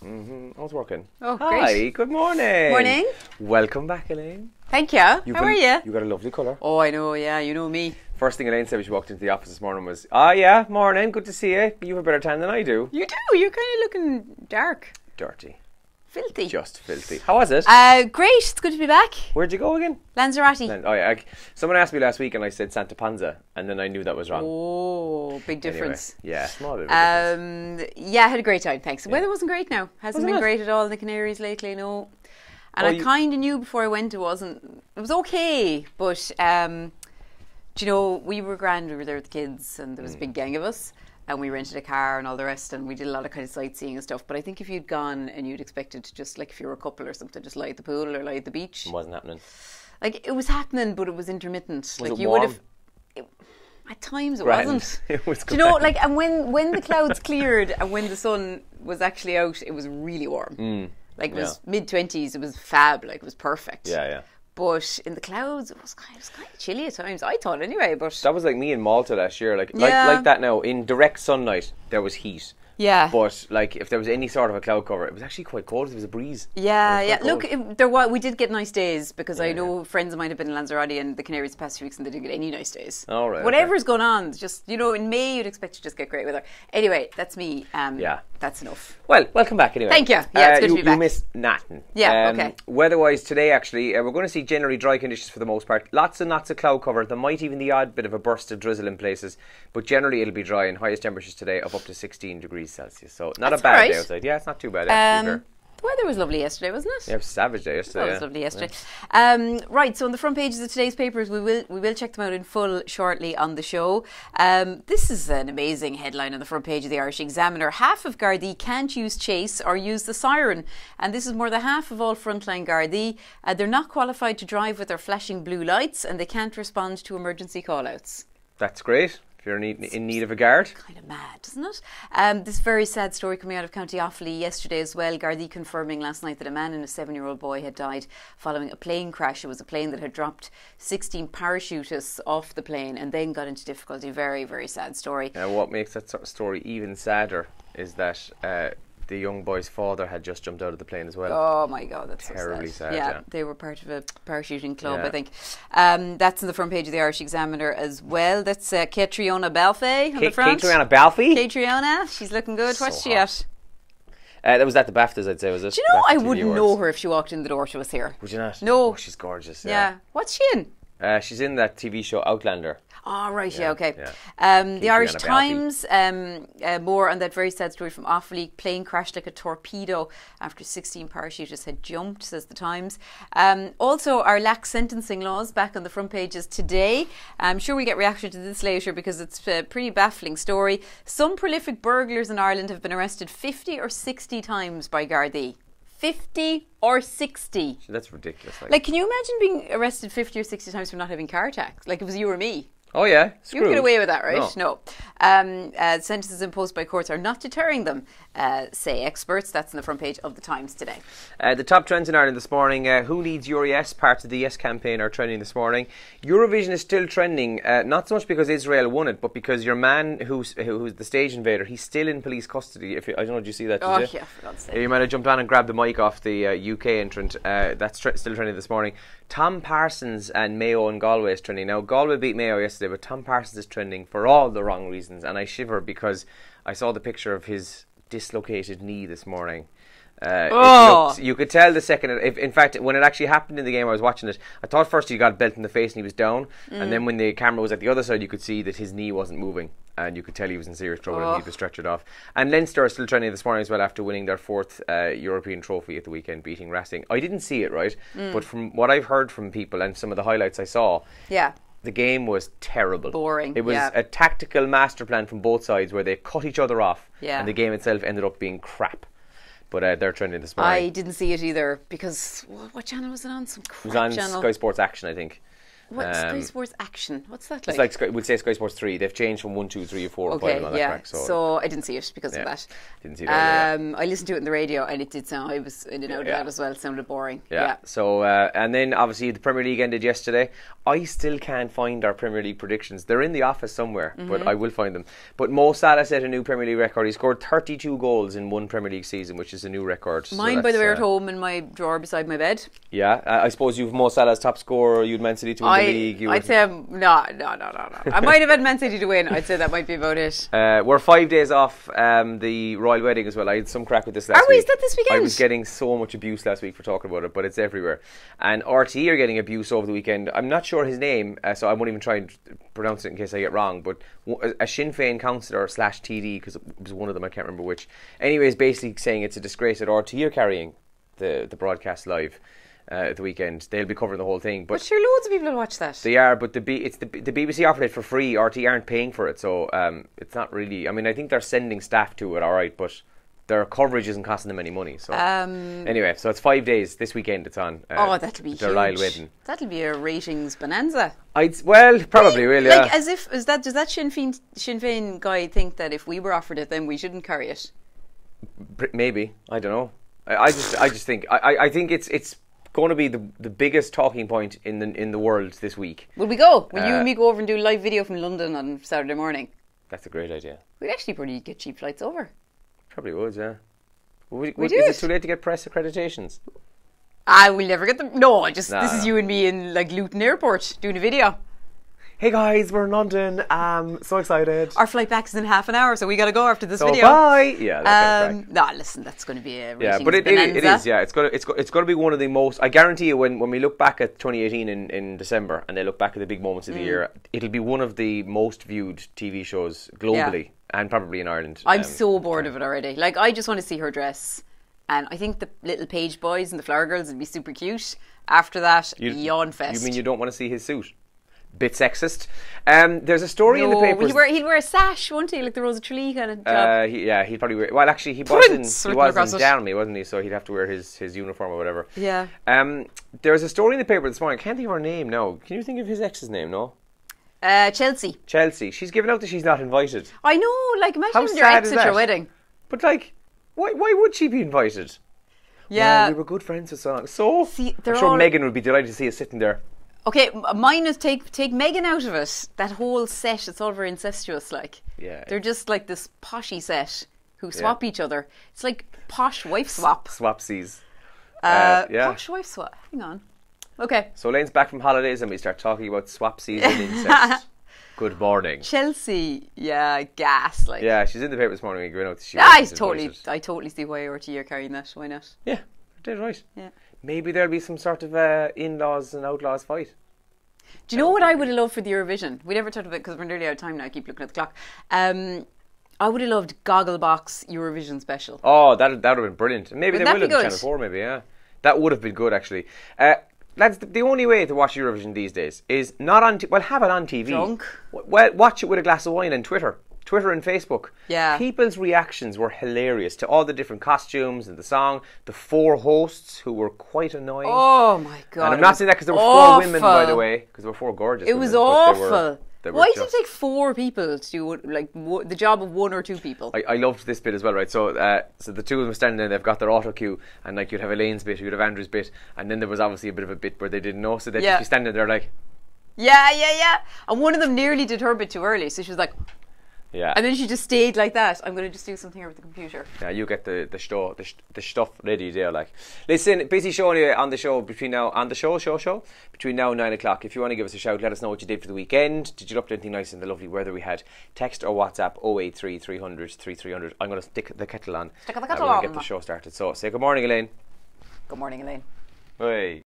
Oh, it's working. Oh, Hi, great. good morning. Morning. Welcome back, Elaine. Thank you. How are you? You got a lovely colour. Oh, I know, yeah, you know me. First thing Elaine said when she walked into the office this morning was, yeah, morning, good to see you. You have a better tan than I do. You do, you're kind of looking dark. Dirty. Filthy. Just filthy. How was it? Great, it's good to be back. Where'd you go again? Lanzarote. Oh, yeah. Someone asked me last week and I said Santa Panza, and then I knew that was wrong. Oh, big difference. Anyway, yeah, small bit of difference. Yeah, I had a great time, thanks. The weather wasn't great now. Hasn't been great at all in the Canaries lately, no. And I kind of knew before I went it was okay, but, do you know, we were grand, we were there with the kids, and there was a big gang of us. And we rented a car and all the rest, and we did a lot of kind of sightseeing and stuff. But I think if you'd gone and you'd expected to just, like if you were a couple or something, just lie at the pool or lie at the beach. It wasn't happening. Like, it was happening, but it was intermittent. Was like it you warm? would have. At times it Grand. wasn't. It was Do you know, like, and when the clouds cleared and when the sun was actually out, it was really warm. Like, it was mid-20s, it was fab, like, it was perfect. Yeah. But in the clouds, it was kind of chilly at times, I thought anyway. But that was like me in Malta last year. Like that now. In direct sunlight, there was heat. Yeah. But like if there was any sort of a cloud cover, it was actually quite cold. There was a breeze. Yeah. Look, we did get nice days because I know friends of mine have been in Lanzarote and the Canaries the past few weeks and they didn't get any nice days. All right. Whatever's going on, just, you know, in May you'd expect to just get great weather. Anyway, that's me. That's enough. Well, welcome back anyway. Thank you. Yeah, it's good to be back. You missed nothing. Yeah, okay. Weather-wise today, actually, we're going to see generally dry conditions for the most part. Lots and lots of cloud cover. There might even the odd bit of a burst of drizzle in places, but generally it'll be dry and highest temperatures today of up to 16 degrees Celsius. So not a bad day outside. Yeah, it's not too bad. The weather was lovely yesterday, wasn't it? Yeah, it was a savage day yesterday. It was lovely yesterday. Right, so on the front pages of today's papers, we will check them out in full shortly on the show. This is an amazing headline on the front page of the Irish Examiner. Half of Gardaí can't use chase or use the siren. And this is more than half of all frontline Gardaí. They're not qualified to drive with their flashing blue lights and they can't respond to emergency call-outs. That's great. You're in need of a guard. Kind of mad, isn't it? This very sad story coming out of County Offaly yesterday as well. Gardaí confirming last night that a man and a 7-year-old boy had died following a plane crash. It was a plane that had dropped 16 parachutists off the plane and then got into difficulty. Very, very sad story. What makes that sort of story even sadder is that the young boy's father had just jumped out of the plane as well. Oh my God, that's terribly so sad. Yeah, they were part of a parachuting club, I think. That's on the front page of the Irish Examiner as well. That's Catriona Balfe on the front. Catriona Balfe? Catriona, she's looking good. What's she at? That was at the BAFTAs, I'd say, was it? Do you know, I wouldn't know her if she walked in the door to us here. Would you not? No. Oh, she's gorgeous. Yeah. What's she in? She's in that TV show Outlander. Oh, right, okay. Yeah. The Irish Times, more on that very sad story from Offaly. Plane crashed like a torpedo after 16 parachutists had jumped, says the Times. Also, our lax sentencing laws back on the front pages today. I'm sure we'll get reaction to this later because it's a pretty baffling story. Some prolific burglars in Ireland have been arrested 50 or 60 times by Gardaí. 50 or 60. That's ridiculous. Like, can you imagine being arrested 50 or 60 times for not having car tax? Like, it was you or me. Oh, yeah. You get away with that, right? No. Sentences imposed by courts are not deterring them, say experts. That's on the front page of the Times today. The top trends in Ireland this morning. Who leads Euro Yes? Parts of the Yes campaign are trending this morning. Eurovision is still trending, not so much because Israel won it, but because your man who's the stage invader, he's still in police custody. I don't know, did you see that? Did you? Yeah, for God's sake. You might have jumped on and grabbed the mic off the UK entrant. That's still trending this morning. Tom Parsons and Mayo in Galway is trending. Now, Galway beat Mayo yesterday, but Tom Parsons is trending for all the wrong reasons. And I shiver because I saw the picture of his dislocated knee this morning. You could tell the second. In fact, when it actually happened in the game, I was watching it. I thought first he got a belt in the face and he was down, and then when the camera was at the other side, you could see that his knee wasn't moving, and you could tell he was in serious trouble and he was stretchered off. And Leinster are still trending this morning as well after winning their 4th European trophy at the weekend, beating Racing. I didn't see it, right, but from what I've heard from people and some of the highlights I saw, the game was terrible. Boring. It was a tactical master plan from both sides where they cut each other off, and the game itself ended up being crap. But they're trending this morning. I didn't see it either because what channel was it on? Some crap channel. It was on channel. Sky Sports Action, I think. What's Sky Sports Action? What's that like? It's like we'll say Sky Sports 3. They've changed from 1, 2, 3, or 4 or 5 and all that crack. So I didn't see it because of that. Didn't see that. I listened to it on the radio and it did sound. I was in and out of that as well. It sounded boring. Yeah. So and then obviously the Premier League ended yesterday. I still can't find our Premier League predictions. They're in the office somewhere, but I will find them. But Mo Salah set a new Premier League record. He scored 32 goals in one Premier League season, which is a new record. Mine, by the way, are at home in my drawer beside my bed. Yeah, I suppose you've Mo Salah as top scorer. You'd Man City to win the league. I'd say no. I might have had Man City to win. I'd say that might be about it. We're 5 days off the royal wedding as well. I had some crack with this last week. Are we? Is that this weekend? I was getting so much abuse last week for talking about it, but it's everywhere. And RTE are getting abuse over the weekend. I'm not sure his name, so I won't even try and pronounce it in case I get wrong, but a Sinn Féin councillor / TD, because it was one of them, I can't remember which. Anyways, basically saying it's a disgrace that RTE are carrying the broadcast live. At the weekend, they'll be covering the whole thing. But sure, loads of people will watch that. They are, but the BBC offered it for free. RT aren't paying for it, so it's not really. I mean, I think they're sending staff to it, all right, but their coverage isn't costing them any money. So anyway, so it's 5 days this weekend. It's on. That'll be their huge. royal wedding. That'll be a ratings bonanza. Probably will. Yeah. Like as if does that Sinn Féin guy think that if we were offered it, then we shouldn't carry it? Maybe, I don't know. I just think I think it's going to be the biggest talking point in the world this week. Will we go? Will you and me go over and do a live video from London on Saturday morning? That's a great idea. We'd actually probably get cheap flights over. Probably would, yeah. Is it too late to get press accreditations? We'll never get them. No, this is you and me in like Luton Airport doing a video. Hey guys, we're in London. So excited. Our flight back is in half an hour, so we got to go after this video. Bye. Yeah. Listen, that's going to be a but it is. Yeah, it's going to be one of the most. I guarantee you, when we look back at 2018 in December, and they look back at the big moments of the year, it'll be one of the most viewed TV shows globally, and probably in Ireland. I'm so bored of it already. Like, I just want to see her dress, and I think the little page boys and the flower girls would be super cute. After that, yawn fest. You mean you don't want to see his suit? Bit sexist. There's a story in the papers. He'd wear a sash, wouldn't he? Like the Rose of Tralee kind of job. He'd probably wear. Well, actually, he wasn't Downey, wasn't he? So he'd have to wear his uniform or whatever. Yeah. There's a story in the paper this morning. I can't think of her name now. Can you think of his ex's name? No. Chelsea. She's given out that she's not invited. I know. Like, imagine your ex at your wedding. But like, why would she be invited? Yeah. Well, we were good friends with so long. So see, I'm sure Megan would be delighted to see us sitting there. Okay, mine is take Megan out of it. That whole set, it's all very incestuous. Like, they're just like this poshy set who swap each other. It's like posh wife swap. Swapsies. Posh wife swap. Hang on. Okay. So Elaine's back from holidays and we start talking about swapsies and incest. Good morning. Chelsea, gas. Like. Yeah, she's in the paper this morning. I totally see why RT are carrying that. Why not? Yeah, dead right. Yeah. Maybe there'll be some sort of in-laws and outlaws fight. Do you know what I would have loved for the Eurovision? We never talked about it because we're nearly out of time now. I keep looking at the clock. I would have loved Gogglebox Eurovision special. Oh, that would have been brilliant. Maybe they will on Channel 4, maybe, yeah. That would have been good, actually. Lads, the only way to watch Eurovision these days is not on... have it on TV. Drunk. Well, watch it with a glass of wine and Twitter and Facebook. Yeah. People's reactions were hilarious to all the different costumes and the song. The 4 hosts who were quite annoying. Oh my God. And I'm not saying that because there were 4 women, by the way, because there were 4 gorgeous women. It was awful. Why did it take 4 people to do like the job of 1 or 2 people? I loved this bit as well, right? So the 2 of them standing there, they've got their auto cue, and like you'd have Elaine's bit, you'd have Andrew's bit, and then there was obviously a bit of a bit where they didn't know, so they'd just be standing there like... Yeah. And one of them nearly did her bit too early, so she was like... Yeah. And then she just stayed like that. I'm going to just do something here with the computer. Yeah, you get the stuff ready there. Like, listen, busy show anyway on the show between now between now and 9 o'clock. If you want to give us a shout, let us know what you did for the weekend. Did you look at anything nice in the lovely weather we had? Text or WhatsApp 083 300 3300. I'm going to stick the kettle on. Stick the kettle on. We're going to get the show started. So say good morning, Elaine. Good morning, Elaine. Hey.